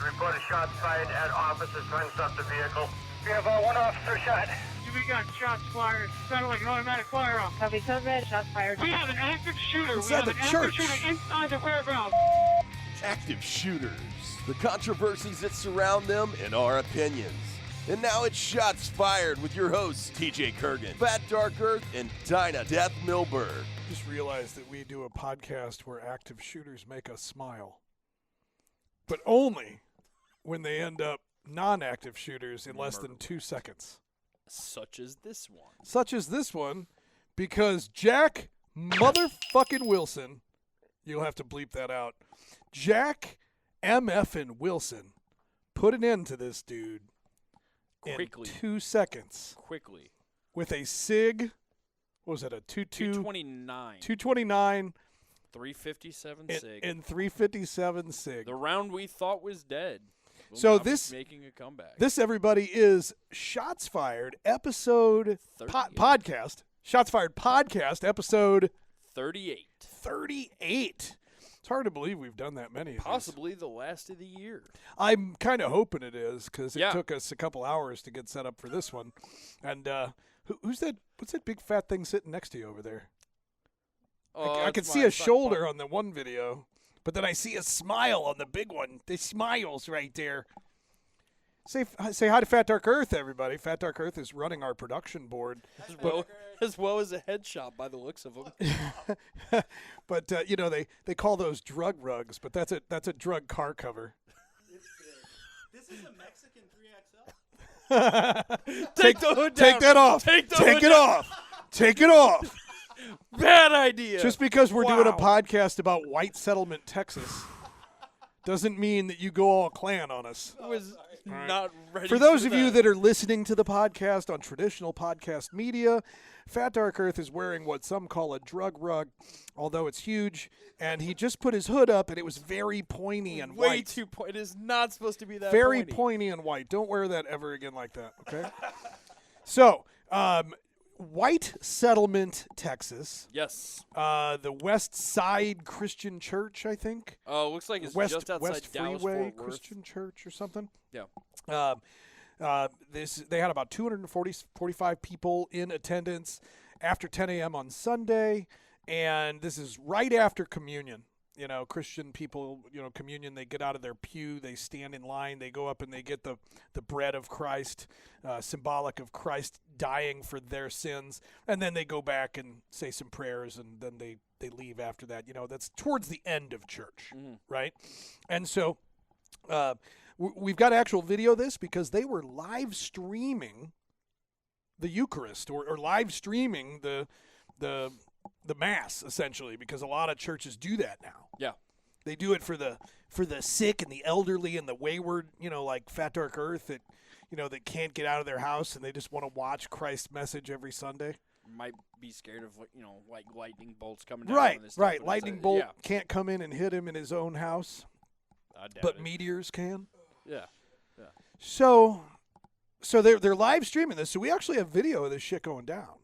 Report a shot fired at officers trying to stop the vehicle. We have one officer shot. We got shots fired. Sounded like an automatic firearm. Copy, code red, shots fired. We have an active shooter. Inside the church. Active shooter inside the fairground. Active shooters, the controversies that surround them, and our opinions. And now it's Shots Fired with your hosts, TJ Kurgan, Fat Dark Earth, and Dinah Death Milberg. Just realized that we do a podcast where active shooters make us smile. But only when they end up non-active shooters in less than 2 seconds. Such as this one. Such as this one, because Jack motherfucking Wilson, you'll have to bleep that out, Jack MF'n Wilson put an end to this dude Quickly. in 2 seconds. Quickly. With a SIG, what was it, a 229. 229. 357 and, SIG. and 357 SIG. The round we thought was dead. So now this making a comeback. This, everybody, is Shots Fired episode podcast. Shots Fired podcast episode 38. 38. It's hard to believe we've done that many. Possibly the last of the year. I'm kind of hoping it is because it Yeah. took us a couple hours to get set up for this one. And who's that? What's that big fat thing sitting next to you over there? I can see a shoulder on the one video, but then I see a smile on the big one. The smiles right there. Say hi to Fat Dark Earth, everybody. Fat Dark Earth is running our production board. As well as a headshot by the looks of them. But they call those drug rugs, but that's a drug car cover. This is a Mexican 3XL. Take the hood down. Take that off. Take it off. Take it off. Bad idea. Just because we're doing a podcast about White Settlement, Texas, doesn't mean that you go all Klan on us. I was not ready For those of you that are listening to the podcast on traditional podcast media, Fat Dark Earth is wearing what some call a drug rug, although it's huge, and he just put his hood up, and it was very pointy and Way white. too pointy. It is not supposed to be that Very pointy. pointy and white. Don't wear that ever again like that, okay? So, White Settlement, Texas. Yes. The West Side Christian Church, I think. Oh, looks like it's West, just outside West Dallas, Freeway Fort Worth. Christian Church or something. Yeah. They had about 245 people in attendance after 10 a.m. on Sunday, and this is right after communion. You know, Christian people, communion, they get out of their pew, they stand in line, they go up and they get the bread of Christ, symbolic of Christ dying for their sins, and then they go back and say some prayers, and then they leave after that. That's towards the end of church, right? And so we've got actual video of this because they were live streaming the Eucharist or live streaming the Mass, essentially, because a lot of churches do that now. Yeah. They do it for the sick and the elderly and the wayward, like Fat Dark Earth that can't get out of their house and they just want to watch Christ's message every Sunday. Might be scared of, like lightning bolts coming down. Right, and this right. stuff, Lightning bolt can't come in and hit him in his own house, I doubt but it. meteors can. Yeah. So they're live streaming this. So we actually have video of this shit going down.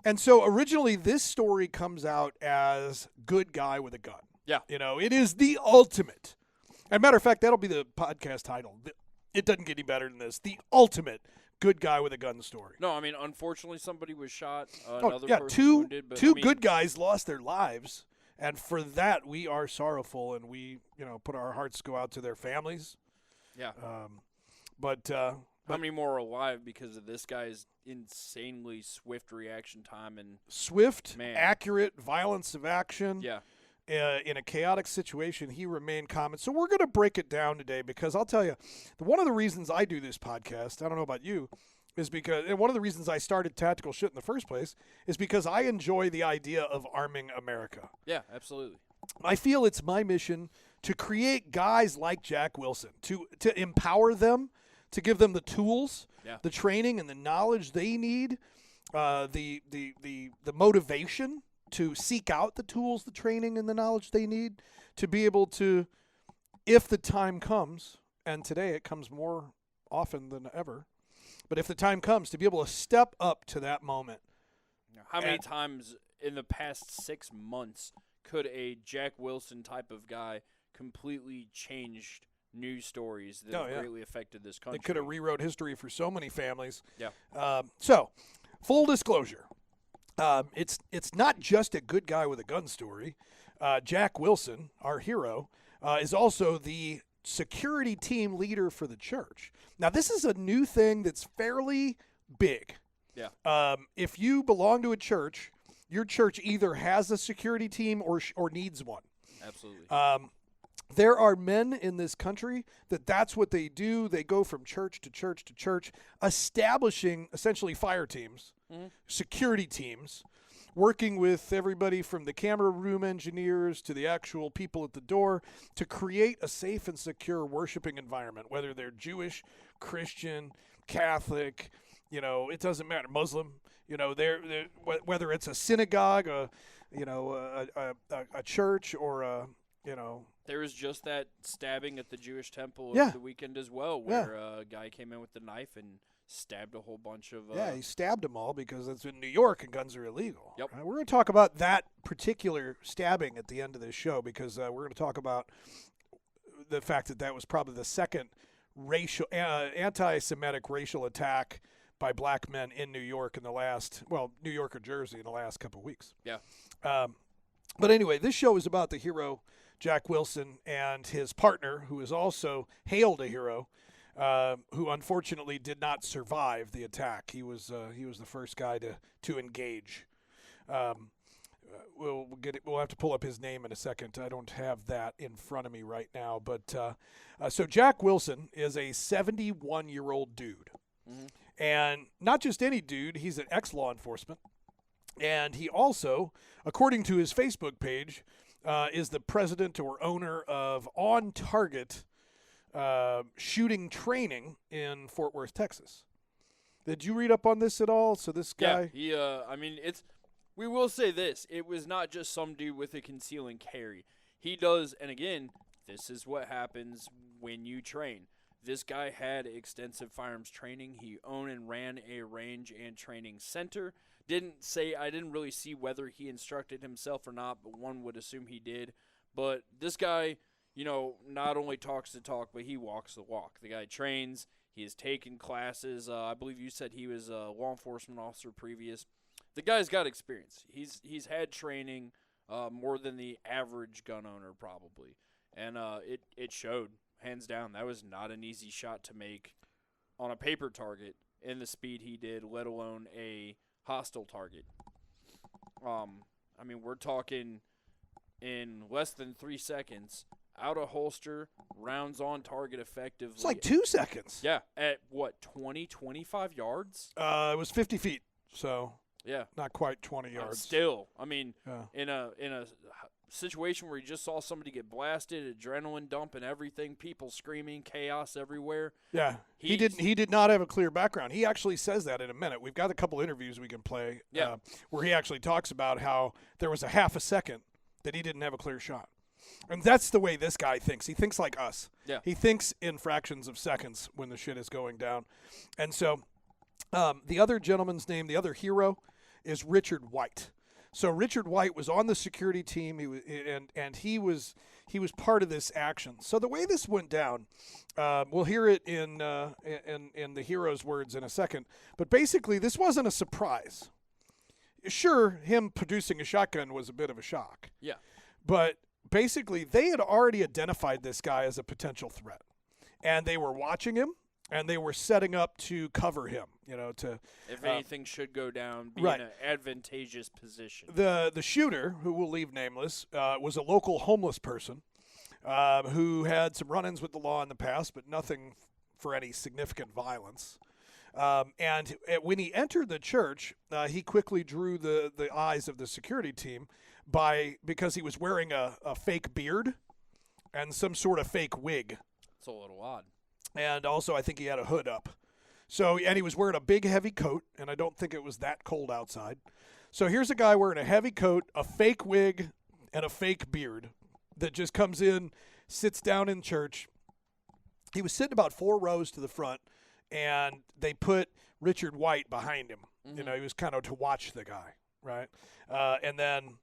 And so originally this story comes out as Good Guy with a Gun. Yeah. It is the ultimate. As a matter of fact, that'll be the podcast title. It doesn't get any better than this. The ultimate Good Guy with a Gun story. No, I mean, unfortunately, somebody was shot. Another person two wounded. But, two good guys lost their lives. And for that, we are sorrowful, and we, put our hearts go out to their families. Yeah. But how many more are alive because of this guy's insanely swift reaction time and swift, Man. accurate, violence of action. yeah. In a chaotic situation, he remained calm. So we're going to break it down today because I'll tell you, one of the reasons I do this podcast, I don't know about you, is because, and one of the reasons I started Tactical Shit in the first place is because I enjoy the idea of arming America. Yeah, absolutely. I feel it's my mission to create guys like Jack Wilson, to empower them, to give them the tools, the training, and the knowledge they need, the motivation to seek out the tools, the training, and the knowledge they need to be able to, if the time comes, and today it comes more often than ever, but if the time comes, to be able to step up to that moment. How many times in the past 6 months could a Jack Wilson type of guy completely changed news stories that Oh, have yeah. greatly affected this country. They could have rewrote history for so many families. Yeah. So, full disclosure, it's not just a good guy with a gun story. Jack Wilson, our hero, is also the security team leader for the church. Now, this is a new thing that's fairly big. Yeah. If you belong to a church, your church either has a security team or needs one. Absolutely. There are men in this country that's what they do. They go from church to church to church, establishing essentially fire teams, security teams, working with everybody from the camera room engineers to the actual people at the door to create a safe and secure worshiping environment, whether they're Jewish, Christian, Catholic, it doesn't matter, Muslim, they're whether it's a synagogue, a church, or there was just that stabbing at the Jewish temple Yeah. over the weekend as well, where a guy came in with the knife and stabbed a whole bunch of. he stabbed them all because it's in New York and guns are illegal. Yep. We're going to talk about that particular stabbing at the end of this show because we're going to talk about the fact that was probably the second anti-Semitic racial attack by black men in New York New York or Jersey in the last couple of weeks. Yeah. But anyway, this show is about the hero, Jack Wilson, and his partner, who is also hailed a hero, who unfortunately did not survive the attack. He was the first guy to engage. We'll have to pull up his name in a second. I don't have that in front of me right now. But so Jack Wilson is a 71-year-old dude. Mm-hmm. And not just any dude, he's an ex-law enforcement. And he also, according to his Facebook page, is the president or owner of On Target shooting training in Fort Worth, Texas. Did you read up on this at all? So this guy... Yeah, we will say this. It was not just some dude with a conceal and carry. He does, and again, this is what happens when you train. This guy had extensive firearms training. He owned and ran a range and training center. I didn't really see whether he instructed himself or not, but one would assume he did. But this guy, not only talks the talk, but he walks the walk. The guy trains. He has taken classes. I believe you said he was a law enforcement officer previous. The guy's got experience. He's had training more than the average gun owner probably. And it showed, hands down. That was not an easy shot to make on a paper target in the speed he did, let alone a hostile target. We're talking in less than 3 seconds, out of holster, rounds on target effectively. It's like 2 seconds. Yeah, at what, 20, 25 yards? It was 50 feet, so yeah, not quite 20 yards. Still, Yeah. in a situation where you just saw somebody get blasted, adrenaline dump and everything, people screaming, chaos everywhere. Yeah, he did not have a clear background. He actually says that in a minute. We've got a couple interviews we can play where he actually talks about how there was a half a second that he didn't have a clear shot. And that's the way this guy thinks. He thinks like us. Yeah. He thinks in fractions of seconds when the shit is going down. And so the other gentleman's name, the other hero, is Richard White. So Richard White was on the security team. He was part of this action. So the way this went down, we'll hear it in the hero's words in a second. But basically, this wasn't a surprise. Sure, him producing a shotgun was a bit of a shock. Yeah. But basically, they had already identified this guy as a potential threat, and they were watching him. And they were setting up to cover him, if anything should go down, be right. in an advantageous position. The shooter, who we'll leave nameless, was a local homeless person who had some run-ins with the law in the past, but nothing for any significant violence. And when he entered the church, he quickly drew the eyes of the security team because he was wearing a fake beard and some sort of fake wig. It's a little odd. And also, I think he had a hood up. And he was wearing a big, heavy coat, and I don't think it was that cold outside. So here's a guy wearing a heavy coat, a fake wig, and a fake beard that just comes in, sits down in church. He was sitting about 4 rows to the front, and they put Richard White behind him. Mm-hmm. He was kind of to watch the guy, right? And then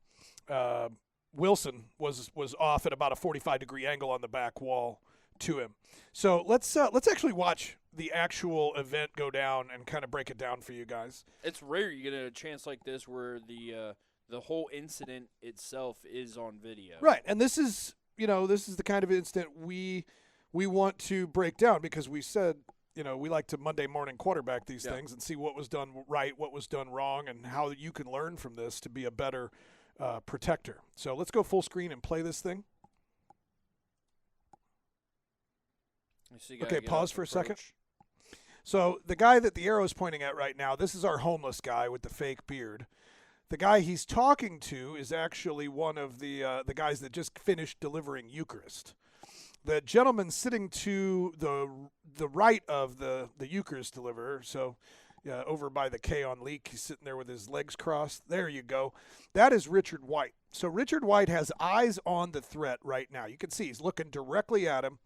Wilson was off at about a 45-degree angle on the back wall, to him. So let's actually watch the actual event go down and kind of break it down for you guys. It's rare you get a chance like this where the whole incident itself is on video. Right, and this is the kind of incident we want to break down because we said we like to Monday morning quarterback these things and see what was done right, what was done wrong, and how you can learn from this to be a better protector. So let's go full screen and play this thing. Okay, pause for a second. So the guy that the arrow is pointing at right now, this is our homeless guy with the fake beard. The guy he's talking to is actually one of the guys that just finished delivering Eucharist. The gentleman sitting to the right of the Eucharist deliverer, so over by the K on Leak, he's sitting there with his legs crossed. There you go. That is Richard White. So Richard White has eyes on the threat right now. You can see he's looking directly at him.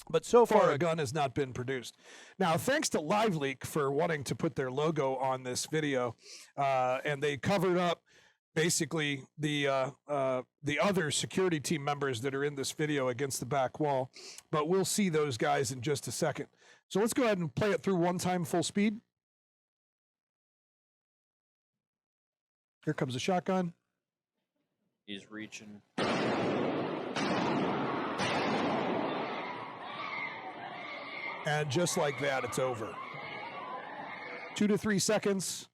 But so far, a gun has not been produced. Now, thanks to LiveLeak for wanting to put their logo on this video, and they covered up basically the other security team members that are in this video against the back wall. But we'll see those guys in just a second. So let's go ahead and play it through one time full speed. Here comes the shotgun. He's reaching. And just like that, it's over. 2 to 3 seconds.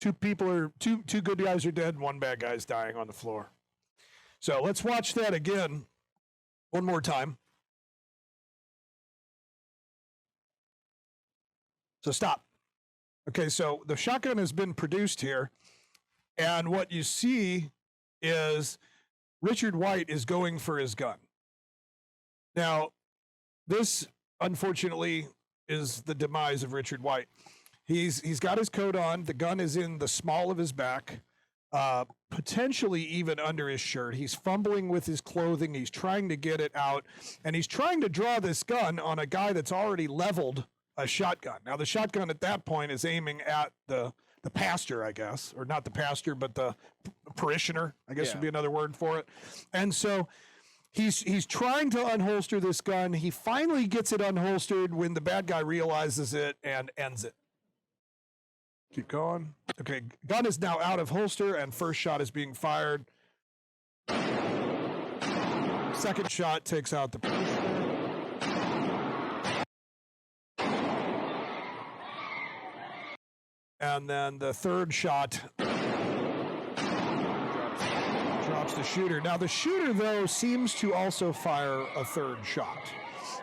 Two good guys are dead, one bad guy's dying on the floor. So let's watch that again one more time. So stop. Okay, so the shotgun has been produced here, and what you see is Richard White is going for his gun. Now, this, unfortunately, is the demise of Richard White. He's got his coat on. The gun is in the small of his back, potentially even under his shirt. He's fumbling with his clothing. He's trying to get it out, and he's trying to draw this gun on a guy that's already leveled a shotgun. Now, the shotgun at that point is aiming at the pastor, I guess, or not the pastor, but the parishioner, I guess would be another word for it. And so He's trying to unholster this gun. He finally gets it unholstered when the bad guy realizes it and ends it. Keep going. Okay, gun is now out of holster and first shot is being fired. Second shot takes out the parishioner. And then the third shot drops the shooter. Now the shooter, though, seems to also fire a third shot.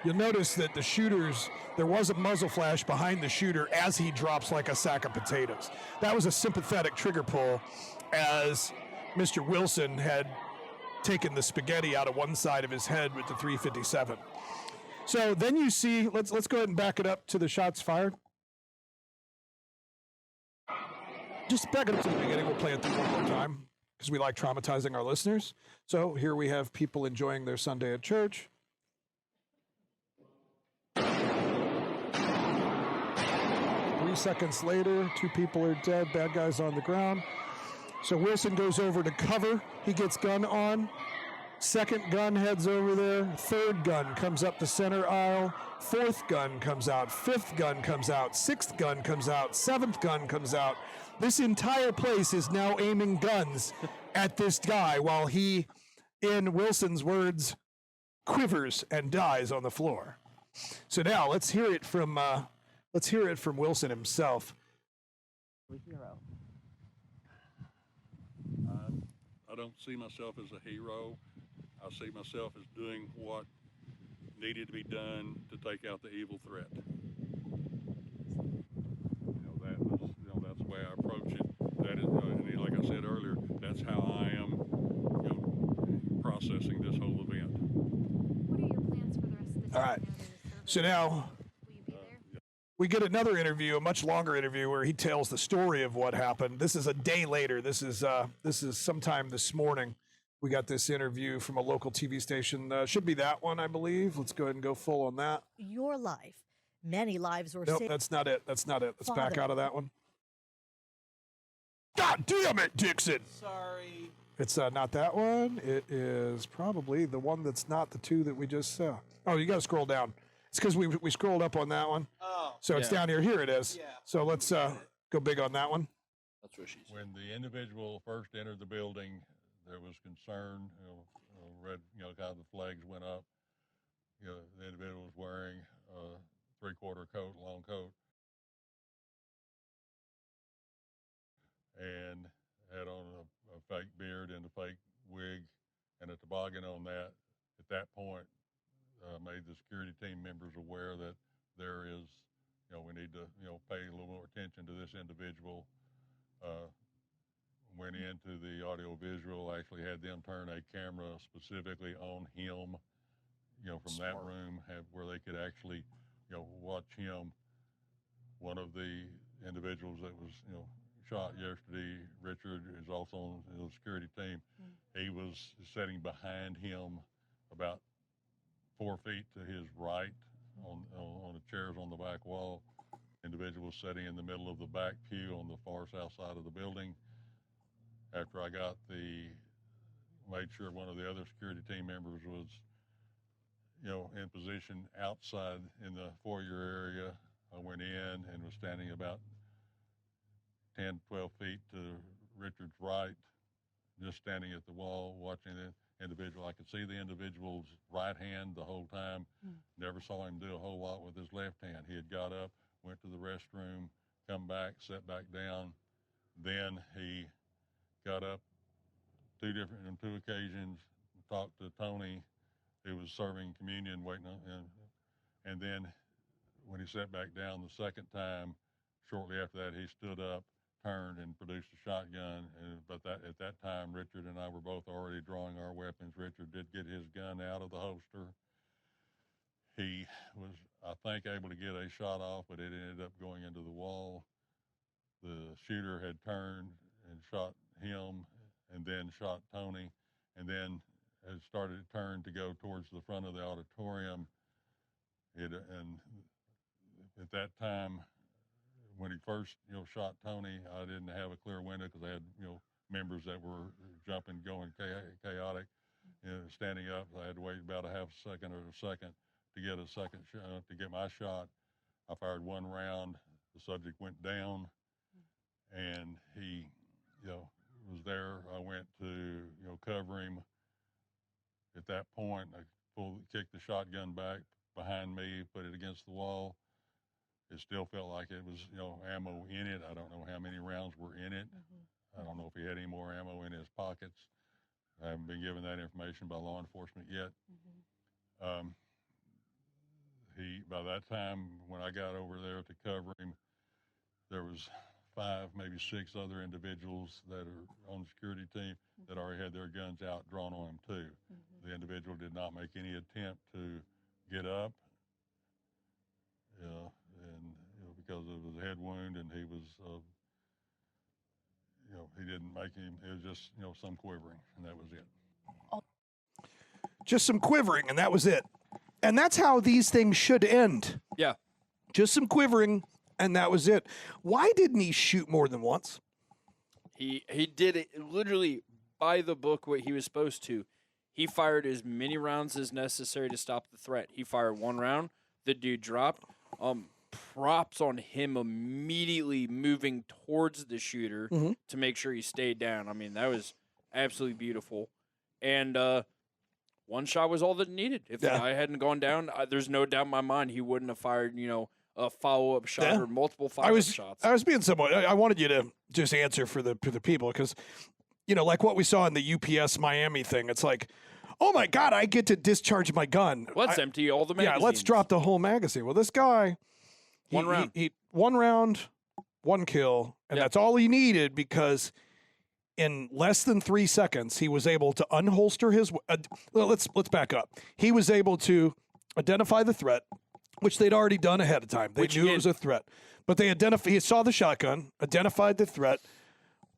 You'll notice that there was a muzzle flash behind the shooter as he drops like a sack of potatoes. That was a sympathetic trigger pull as Mr. Wilson had taken the spaghetti out of one side of his head with the .357. So then you see, let's go ahead and back it up to the shots fired. Just back it up to the beginning. We'll play it through one more time because we like traumatizing our listeners. So here we have people enjoying their Sunday at church. 3 seconds later, 2 people are dead, bad guys on the ground. So Wilson goes over to cover. He gets gun on. Second gun heads over there. Third gun comes up the center aisle. Fourth gun comes out. Fifth gun comes out. Sixth gun comes out. Seventh gun comes out. This entire place is now aiming guns at this guy while he, in Wilson's words, quivers and dies on the floor. So now let's hear it from Wilson himself. I don't see myself as a hero. I see myself as doing what needed to be done to take out the evil threat. That's the way I approach it. That is, like I said earlier, that's how I am, processing this whole event. What are your plans for the rest of the day? All right. So now we get another interview, a much longer interview, where he tells the story of what happened. This is a day later. This is sometime this morning. We got this interview from a local TV station. Should be that one, I believe. Let's go ahead and go full on that. Your life. Many lives were Nope, saved. that's not it. Let's Father. back out of that one. God damn it, Dixon! Sorry. It's not that one. It is probably the one that's not the two that we just saw. Oh, you got to scroll down. It's because we scrolled up on that one. Oh. So it's down here. Here it is. Yeah. So let's go big on that one. That's what she said. When the individual first entered the building, there was concern. Red, kind of the flags went up. The individual was wearing a three-quarter coat, long coat, and had on a fake beard and a fake wig and a toboggan on that. At that point, made the security team members aware that there is, we need to, pay a little more attention to this individual. Went into the audio visual, actually had them turn a camera specifically on him, from that room, where they could actually, watch him. One of the individuals that was, shot yesterday, Richard, is also on the security team. He was sitting behind him about 4 feet to his right on the chairs on the back wall. Individual was sitting in the middle of the back pew on the far south side of the building. After I made sure one of the other security team members was, in position outside in the foyer area, I went in and was standing about 10, 12 feet to Richard's right, just standing at the wall watching the individual. I could see the individual's right hand the whole time. Never saw him do a whole lot with his left hand. He had got up, went to the restroom, come back, sat back down. Then he got up on two occasions, talked to Tony, who was serving communion, waiting on him. And then when he sat back down the second time, shortly after that, he stood up, turned, and produced a shotgun. But at that time, Richard and I were both already drawing our weapons. Richard did get his gun out of the holster. He was, I think, able to get a shot off, but it ended up going into the wall. The shooter had turned and shot him, and then shot Tony, and then had started to turn to go towards the front of the auditorium. And at that time, when he first, shot Tony, I didn't have a clear window because I had, members that were jumping, going chaotic, standing up. I had to wait about a half second or a second to get a second shot, to get my shot. I fired one round. The subject went down, and he, was there. I went to, cover him. At that point, I kicked the shotgun back behind me, put it against the wall. It still felt like it was, ammo in it. I don't know how many rounds were in it. I don't know if he had any more ammo in his pockets. I haven't been given that information by law enforcement yet. By that time, when I got over there to cover him, there was 5, maybe 6 other individuals that are on the security team that already had their guns out, drawn on him too. The individual did not make any attempt to get up, and because of his head wound, and he was, he didn't make him. It was just, some quivering, and that was it. Just some quivering, and that was it. And that's how these things should end. Yeah. Just some quivering, and that was it. Why didn't he shoot more than once? He did it literally by the book what he was supposed to. He fired as many rounds as necessary to stop the threat. He fired one round. The dude dropped. Props on him immediately moving towards the shooter to make sure he stayed down. I mean, that was absolutely beautiful. And one shot was all that needed. If the guy hadn't gone down, there's no doubt in my mind he wouldn't have fired, a follow-up shot or multiple follow-up shots. I was being somewhat. I wanted you to just answer for the people because, like what we saw in the UPS Miami thing. It's like, oh my God, I get to discharge my gun. Let's empty all the magazines. Yeah, let's drop the whole magazine. Well, this guy, one round, one kill, and that's all he needed because in less than 3 seconds he was able to unholster his. Let's back up. He was able to identify the threat, which they'd already done ahead of time. They knew it was a threat. But he saw the shotgun, identified the threat,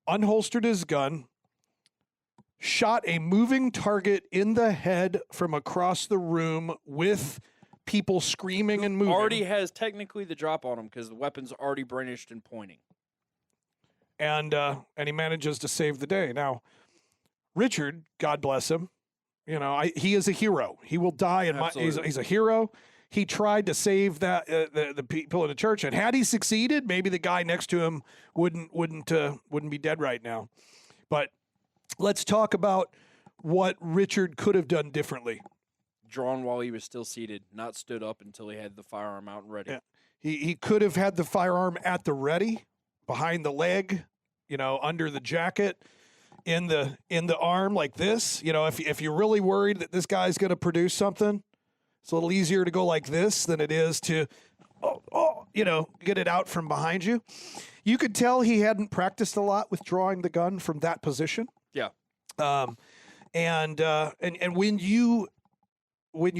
unholstered his gun, shot a moving target in the head from across the room with people screaming and moving. Already has technically the drop on him because the weapon's already brandished and pointing. And he manages to save the day. Now, Richard, God bless him, he is a hero. He will die, and he's a hero. He tried to save that the people in the church, and had he succeeded, maybe the guy next to him wouldn't be dead right now. But let's talk about what Richard could have done differently. Drawn while he was still seated, not stood up until he had the firearm out and ready. Yeah. He could have had the firearm at the ready, behind the leg, under the jacket, in the arm like this. If you're really worried that this guy's going to produce something, it's a little easier to go like this than it is to, get it out from behind you. You could tell he hadn't practiced a lot with drawing the gun from that position. Yeah. And when you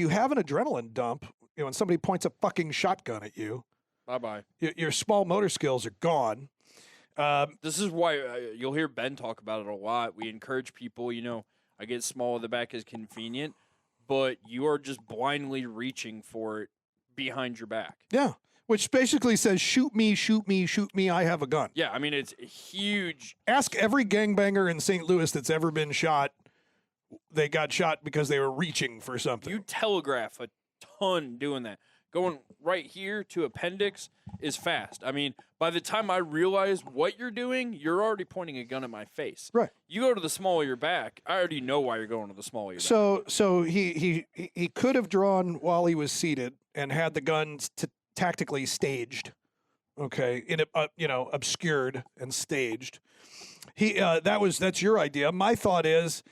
have an adrenaline dump, when somebody points a fucking shotgun at you, bye-bye. Your small motor skills are gone. This is why you'll hear Ben talk about it a lot. We encourage people, I get small at the back is convenient, but you are just blindly reaching for it behind your back. Yeah, which basically says, shoot me, shoot me, shoot me, I have a gun. Yeah, I mean, it's huge. Ask every gangbanger in St. Louis that's ever been shot. They got shot because they were reaching for something. You telegraph a ton doing that. Going right here to appendix is fast. I mean, by the time I realize what you're doing, you're already pointing a gun at my face. Right. You go to the small of your back, I already know why you're going to the small of your back. So he could have drawn while he was seated and had the guns tactically staged. Okay, obscured and staged. That's your idea. My thought is,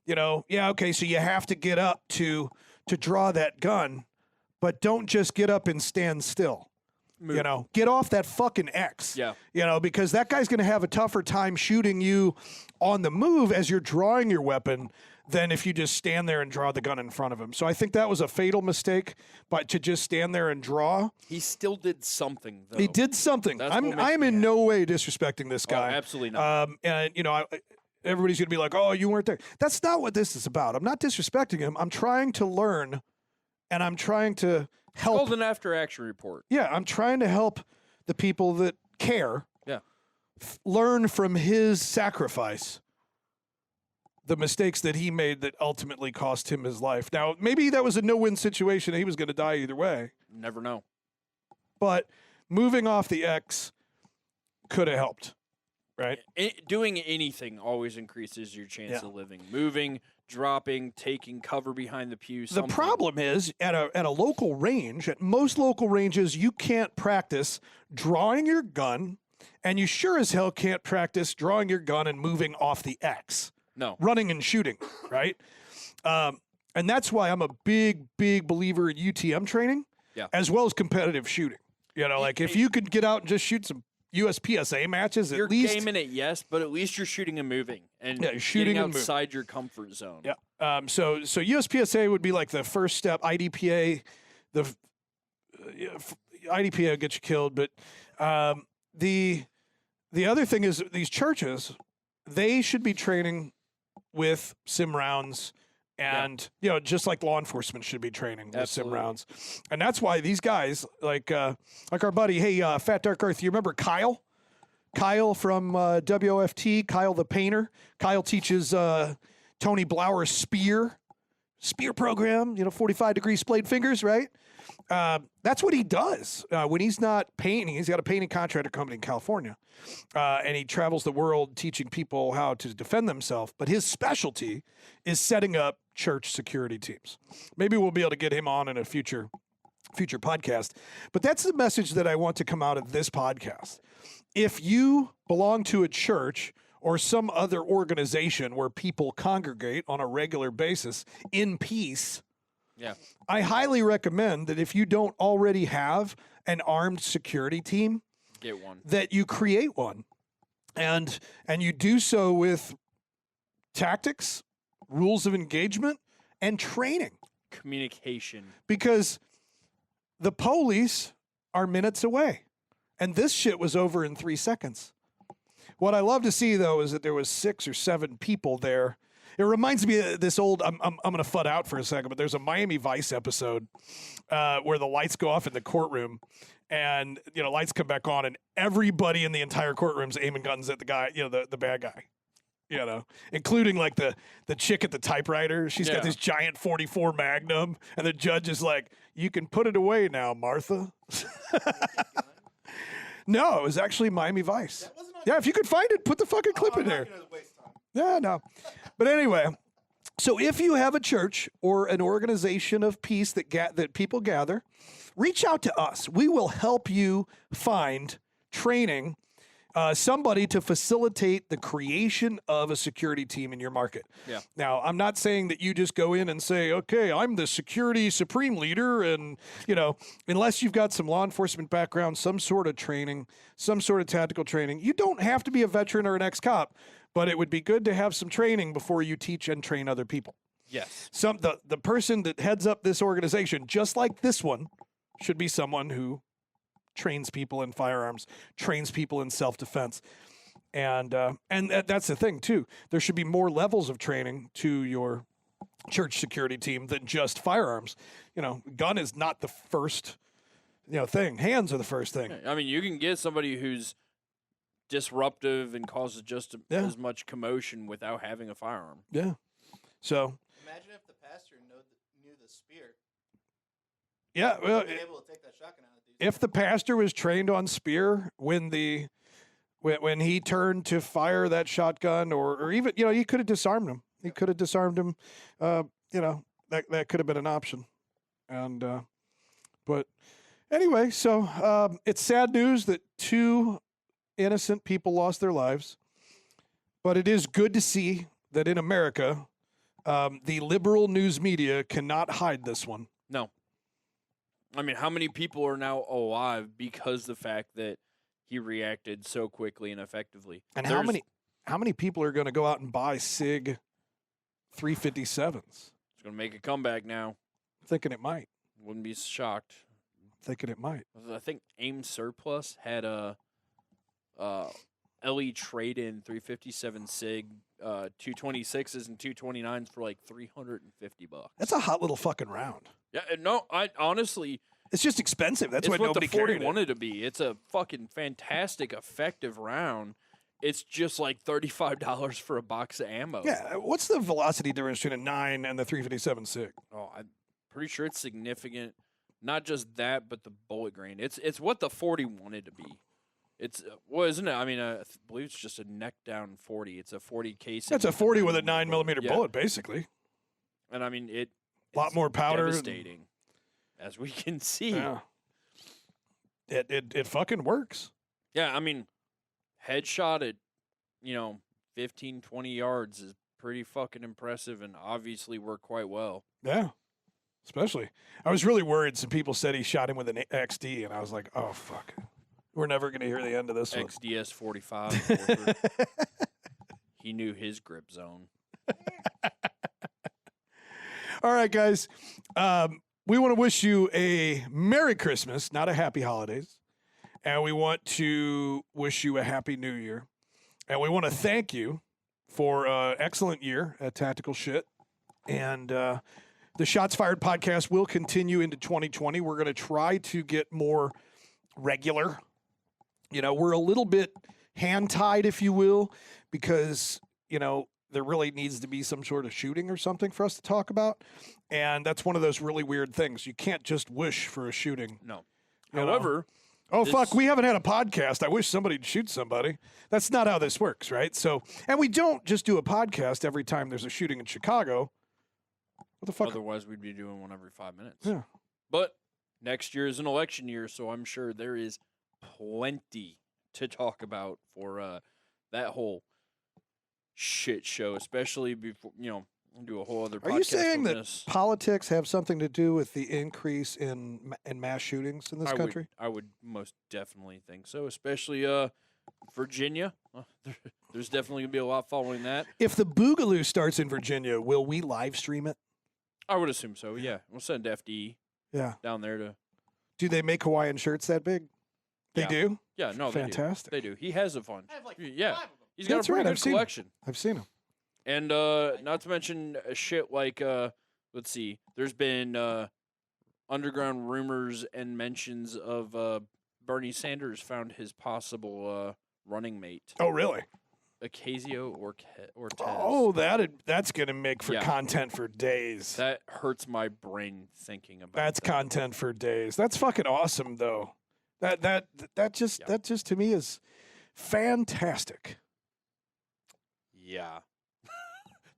okay, so you have to get up to draw that gun. But don't just get up and stand still. Move. Get off that fucking X. Yeah. Because that guy's going to have a tougher time shooting you on the move as you're drawing your weapon than if you just stand there and draw the gun in front of him. So I think that was a fatal mistake, but to just stand there and draw. He still did something, though. He did something. I'm in no way disrespecting this guy. Oh, absolutely not. Everybody's going to be like, oh, you weren't there. That's not what this is about. I'm not disrespecting him. I'm trying to learn. And I'm trying to help. It's called an after-action report. Yeah, I'm trying to help the people that care. Yeah. Learn from his sacrifice the mistakes that he made that ultimately cost him his life. Now, maybe that was a no-win situation. He was going to die either way. Never know. But moving off the X could have helped, right? Doing anything always increases your chance of living. Moving, dropping, taking cover behind the pew. The problem is at a local range, at most local ranges, you can't practice drawing your gun, and you sure as hell can't practice drawing your gun and moving off the X. No. Running and shooting, right? And that's why I'm a big, big believer in UTM training, as well as competitive shooting. If you could get out and just shoot some USPSA matches, you're at least gaming it, yes, but at least you're shooting and moving and shooting getting and outside your comfort zone. Yeah. So USPSA would be like the first step. IDPA, IDPA will get you killed, but the other thing is these churches, they should be training with sim rounds. And, just like law enforcement should be training with sim rounds. And that's why these guys, like our buddy, Fat Dark Earth, you remember Kyle? Kyle from WOFT, Kyle the painter. Kyle teaches Tony Blauer's spear program, 45-degree splayed fingers, right? That's what he does when he's not painting. He's got a painting contractor company in California, and he travels the world teaching people how to defend themselves. But his specialty is setting up church security teams. Maybe we'll be able to get him on in a future podcast. But that's the message that I want to come out of this podcast. If you belong to a church or some other organization where people congregate on a regular basis in peace, I highly recommend that if you don't already have an armed security team, get one. That you create one. And you do so with tactics, rules of engagement, and training. Communication. Because the police are minutes away. And this shit was over in 3 seconds. What I love to see, though, is that there was 6 or 7 people there. It reminds me of this old, I'm going to fud out for a second, but there's a Miami Vice episode where the lights go off in the courtroom and, lights come back on and everybody in the entire courtroom's aiming guns at the guy, the bad guy. You know, including like the chick at the typewriter. She's got Yeah. this giant 44 Magnum, and the judge is like, "You can put it away now, Martha." No, it was actually Miami Vice. That wasn't on Yeah, if you could find it, put the fucking clip in there. Yeah, no. But anyway, so if you have a church or an organization of peace that people gather, reach out to us. We will help you find training, somebody to facilitate the creation of a security team in your market. Yeah. Now, I'm not saying that you just go in and say, okay, I'm the security supreme leader. And, you know, unless you've got some law enforcement background, some sort of training, some sort of tactical training, you don't have to be a veteran or an ex-cop, but it would be good to have some training before you teach and train other people. Yes. The person that heads up this organization, just like this one, should be someone who trains people in firearms, trains people in self-defense. And that's the thing, too. There should be more levels of training to your church security team than just firearms. You know, gun is not the first, thing. Hands are the first thing. I mean, you can get somebody who's disruptive and causes just as much commotion without having a firearm. Yeah. So Imagine if the pastor knew the spear. yeah, well, Being able to take that shotgun out of these. if the pastor was trained on spear when he turned to fire that shotgun, or even, he could have disarmed him. He could have disarmed him. That could have been an option. And but anyway, so it's sad news that 2 innocent people lost their lives. But it is good to see that in America, the liberal news media cannot hide this one. No. I mean, how many people are now alive because the fact that he reacted so quickly and effectively? And how many people are going to go out and buy SIG 357s? It's going to make a comeback now. I'm thinking it might. Wouldn't be shocked. Thinking it might. I think AIM Surplus had a LE trade-in 357 SIG 226s and 229s for like $350. That's a hot little fucking round. Yeah, no, I honestly, It's just expensive. That's why it's what nobody the 40 carried it. wanted to be. It's a fucking fantastic, effective round. It's just like $35 for a box of ammo. Yeah, what's the velocity difference between a 9 and the 357 SIG? Oh, I'm pretty sure it's significant. Not just that, but the bullet grain. It's what the 40 wanted to be. It's isn't it? I mean, I believe it's just a neck down 40. It's a 40 case. That's a 40 with a 9mm Yeah. bullet, basically. And I mean, it's Lot more powder and- Devastating, as we can see. Yeah. It fucking works. Yeah, I mean, headshot at 15, 20 yards is pretty fucking impressive, and obviously worked quite well. Yeah. Especially. I was really worried. Some people said he shot him with an XD, and I was like, oh, fuck. We're never going to hear the end of this one. XDS 45. He knew his grip zone. All right, guys. We want to wish you a Merry Christmas, not a Happy Holidays. And we want to wish you a Happy New Year. And we want to thank you for an excellent year at Tactical Shit. And the Shots Fired podcast will continue into 2020. We're going to try to get more regular. We're a little bit hand-tied, if you will, because, there really needs to be some sort of shooting or something for us to talk about. And that's one of those really weird things. You can't just wish for a shooting. No. You know? However, oh, fuck, we haven't had a podcast. I wish somebody'd shoot somebody. That's not how this works, right? So, and we don't just do a podcast every time there's a shooting in Chicago. What the fuck? otherwise we'd be doing one every 5 minutes. Yeah. But next year is an election year, so I'm sure there is plenty to talk about for that whole shit show, especially before, do a whole other podcast. Are you saying on that this. politics have something to do with the increase in mass shootings in this country? I would most definitely think so, especially Virginia. There's definitely going to be a lot following that. If the Boogaloo starts in Virginia, will we live stream it? I would assume so, yeah. We'll send FD Yeah. down there to... Do they make Hawaiian shirts that big? They Yeah. do? Yeah, no, Fantastic. They do. He has a bunch. I have like Yeah. 5 of them. He's got That's a pretty right, good I've seen 'em. collection. I've seen them. And not to mention shit like, let's see, there's been underground rumors and mentions of Bernie Sanders found his possible running mate. Oh, really? Ocasio or Tez. Oh, that's going to make for content for days. That hurts my brain thinking about That's that. content for days. That's fucking awesome, though. That just to me is fantastic. Yeah.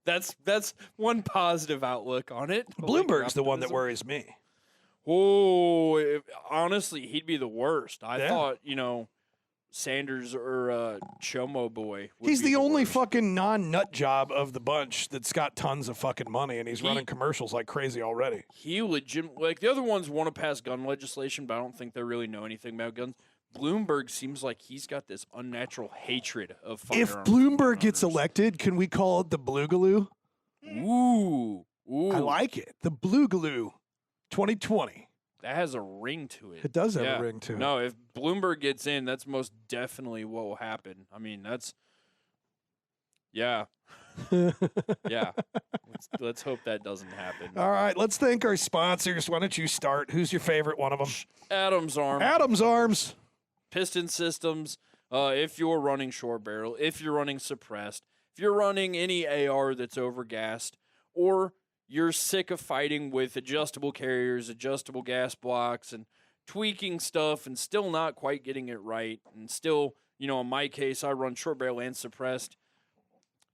That's one positive outlook on it. Bloomberg's the one that worries me. Oh, honestly, he'd be the worst. I thought, Sanders or Chomo Boy. He's the only fucking non-nut job of the bunch that's got tons of fucking money, and he's running commercials like crazy already. He the other ones want to pass gun legislation, but I don't think they really know anything about guns. Bloomberg seems like he's got this unnatural hatred of firearms. If Bloomberg gets elected, can we call it the Bluegaloo? Ooh. I like it. The Bluegaloo 2020. That has a ring to it. It does have a ring to it. No, if Bloomberg gets in, that's most definitely what will happen. I mean, that's... Yeah. Yeah. Let's hope that doesn't happen. All right, let's thank our sponsors. Why don't you start? Who's your favorite one of them? Adams Arms. Adams Arms. Piston systems. If you're running short barrel, if you're running suppressed, if you're running any AR that's overgassed, or you're sick of fighting with adjustable carriers, adjustable gas blocks, and tweaking stuff and still not quite getting it right, and still, in my case, I run short barrel and suppressed.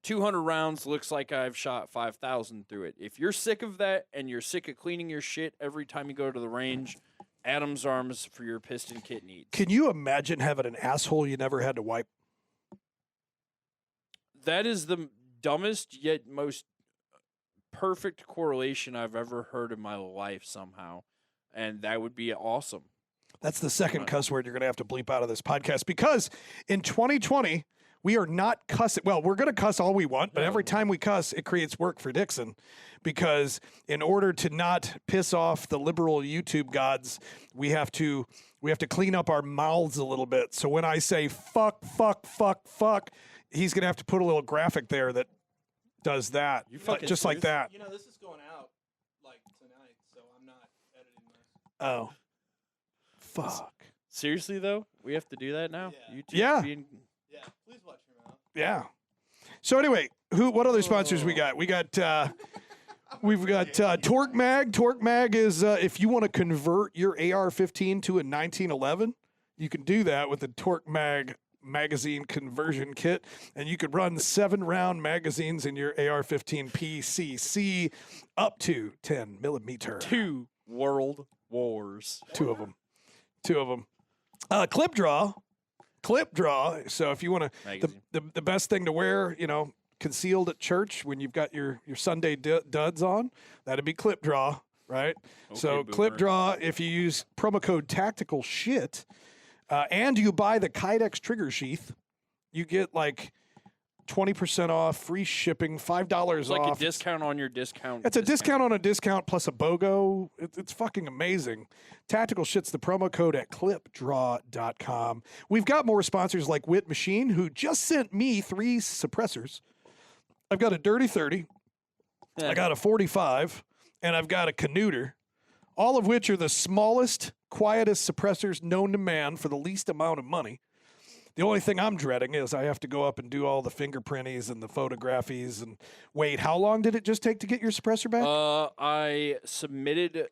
200 rounds looks like I've shot 5,000 through it. If you're sick of that and you're sick of cleaning your shit every time you go to the range, Adams Arms for your piston kit needs. Can you imagine having an asshole you never had to wipe? That is the dumbest yet most perfect correlation I've ever heard in my life somehow. And that would be awesome. That's the second cuss word you're going to have to bleep out of this podcast, because in 2020, we are not cussing. Well, we're going to cuss all we want, but every time we cuss, it creates work for Dixon, because in order to not piss off the liberal YouTube gods, we have to clean up our mouths a little bit. So when I say fuck, he's going to have to put a little graphic there that does that, just like that. This is going out like tonight, so I'm not editing this. Oh, fuck. Seriously though, we have to do that now. Yeah. YouTube's Yeah. Yeah, please watch your mouth. Yeah. So anyway, what other sponsors we got? We've got Torque Mag. Torque Mag is if you want to convert your AR-15 to a 1911, you can do that with the Torque Mag magazine conversion kit, and you could run 7-round magazines in your AR-15 PCC up to 10 millimeter. 2 World Wars. Two of them. Clip draw. So if you want to, the best thing to wear, concealed at church when you've got your Sunday duds on, that'd be clip draw, right? Okay, so boomer. clip draw, if you use promo code TacticalSht, and you buy the Kydex trigger sheath, you get like 20% off, free shipping, $5 It's like off. a discount on your discount. It's a discount on a discount plus a BOGO. It's fucking amazing. Tactical Sht's the promo code at clipdraw.com. We've got more sponsors like Wit Machine, who just sent me 3 suppressors. I've got a Dirty 30, I got a 45, and I've got a Canuter, all of which are the smallest, quietest suppressors known to man for the least amount of money. The only thing I'm dreading is I have to go up and do all the fingerprinties and the photographies. And wait, how long did it just take to get your suppressor back? I submitted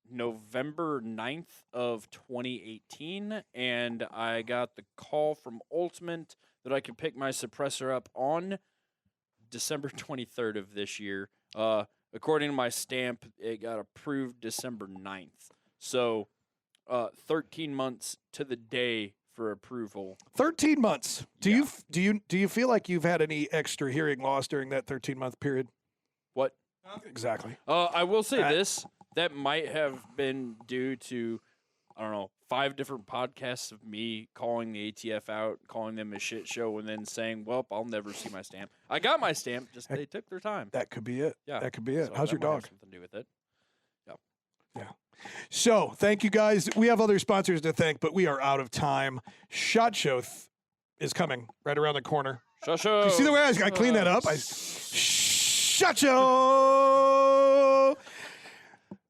November 9th of 2018, and I got the call from Ultimate that I could pick my suppressor up on December 23rd of this year. According to my stamp, it got approved December 9th. So 13 months to the day for approval. 13 months. Do you feel like you've had any extra hearing loss during that 13-month period? What? Exactly. I will say this. That might have been due to, 5 different podcasts of me calling the ATF out, calling them a shit show, and then saying, well, I'll never see my stamp. I got my stamp, just they took their time. That could be it. Yeah. That could be it. So How's that your might have dog? something to do with it. Yeah. So, thank you guys. We have other sponsors to thank, but we are out of time. SHOT Show is coming right around the corner. SHOT Show. You see the way I cleaned that up? SHOT Show.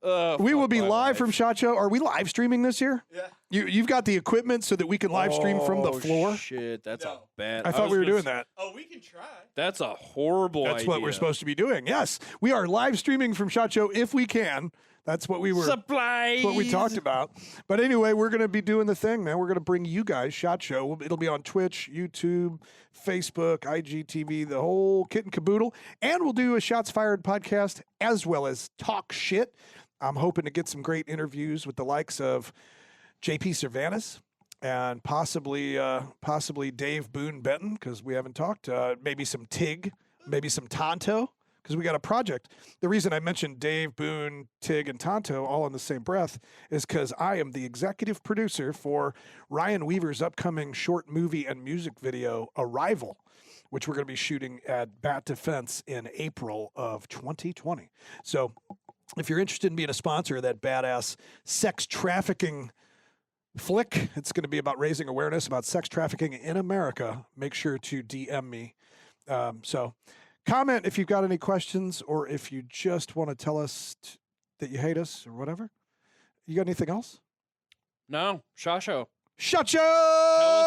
We will be my live life. from SHOT Show. Are we live streaming this year? Yeah. You've got the equipment so that we can live stream from the Oh, floor? Shit, that's a No. bad. I thought was we were gonna doing s- that. Oh, we can try. That's a horrible That's idea. what we're supposed to be doing. Yes, we are live streaming from SHOT Show if we can. That's what we were. Supplies. That's what we talked about. But anyway, we're going to be doing the thing, man. We're going to bring you guys SHOT Show. It'll be on Twitch, YouTube, Facebook, IGTV, the whole kit and caboodle. And we'll do a Shots Fired podcast as well as talk shit. I'm hoping to get some great interviews with the likes of JP Cervantes and possibly Dave Boone Benton, because we haven't talked. Maybe some Tig, maybe some Tonto, because we got a project. The reason I mentioned Dave Boone, Tig, and Tonto all in the same breath is because I am the executive producer for Ryan Weaver's upcoming short movie and music video, Arrival, which we're going to be shooting at Bat Defense in April of 2020. So if you're interested in being a sponsor of that badass sex trafficking flick, it's going to be about raising awareness about sex trafficking in America. Make sure to DM me. So comment if you've got any questions or if you just want to tell us that you hate us or whatever. You got anything else? No, SHOT Show. SHOT Show!